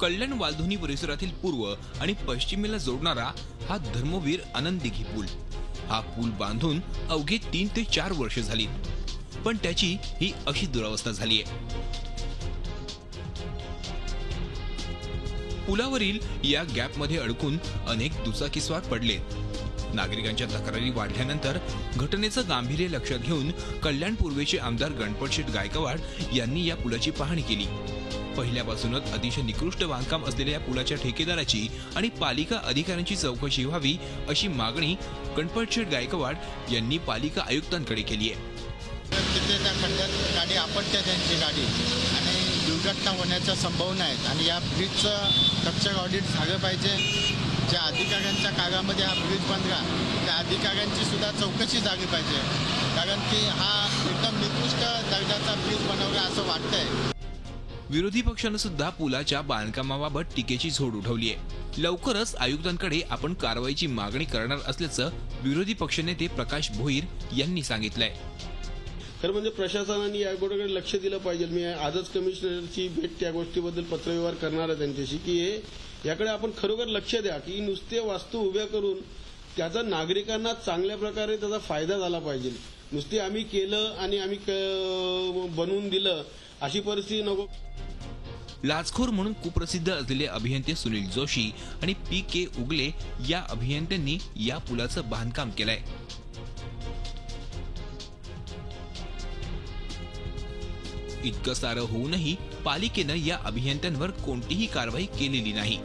कल्याण वालधुनी परिसरातील पूर्व आणि पश्चिमेला जोडणारा हा धर्मवीर आनंददिघी पूल. हा पूल बांधून अवघे 3 ते 4 वर्ष झाली, पण त्याची ही अशी दुरावस्था झालीय. पुलावरील या गॅपमध्ये अडकून अनेक दुचाकीस्वार पडलेत. नागरिकांच्या तक्रारी वाढल्यानंतर घटनेचं गांभीर्य लक्षात घेऊन कल्याण पूर्वेचे आमदार गणपतशेठ गायकवाड यांनी या पुलाची पाहणी केली. पहिल्यापासूनच अतिशय निकृष्ट बांधकाम असलेल्या या पुलाच्या ठेकेदाराची आणि पालिका अधिकाऱ्यांची चौकशी व्हावी अशी मागणी गणपतशेठ गायकवाड यांनी पालिका आयुक्तांकडे केली आहे. तिथे त्या खड्ड्यात गाडी आपटते, त्यांची गाडी, आणि दुर्घटना होण्याच्या संभावना आहेत. आणि या ब्रिजचं स्ट्रक्चर ऑडिट झालं पाहिजे. ज्या अधिकाऱ्यांच्या कागामध्ये हा ब्रिज बांधला त्या अधिकाऱ्यांची सुद्धा चौकशी झाली पाहिजे, कारण की हा एकदम निकृष्ट दर्जाचा ब्रिज बनवला असं वाटतंय. विरोधी पक्षानं सुद्धा पुलाच्या बांधकामाबाबत टीकेची झोड उठवली आहे. लवकरच आयुक्तांकडे आपण कारवाईची मागणी करणार असल्याचं विरोधी पक्षनेते प्रकाश भोईर यांनी सांगितलंय. खरं म्हणजे प्रशासनाने या गोष्टीकडे लक्ष दिलं पाहिजे. मी आजच कमिशनरची भेट त्या गोष्टीबद्दल पत्रव्यवहार करणार आहे त्यांच्याशी, की याकडे आपण खरोखर लक्ष द्या, की नुसते वास्तू उभ्या करून त्याचा नागरिकांना चांगल्या प्रकारे त्याचा फायदा झाला पाहिजे. नुसते आम्ही केलं आणि आम्ही बनवून दिलं अशी परिस्थिती नको. लाचखोर म्हणून कुप्रसिद्ध असलेले अभियंते सुनील जोशी आणि PK उगले या अभियंत्यांनी या पुलाचं बांधकाम केलंय. इतकं सारं होऊनही पालिकेनं या अभियंत्यांवर कोणतीही कारवाई केलेली नाही.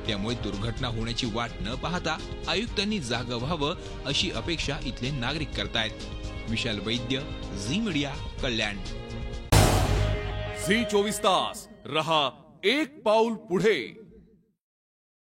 त्यामुळे दुर्घटना होण्याची वाट न पाहता आयुक्तांनी जागं व्हावं अशी अपेक्षा इथले नागरिक करतायत. विशाल वैद्य, झी मीडिया, कल्याण. झी 24 तास रहा एक पाऊल पुढे.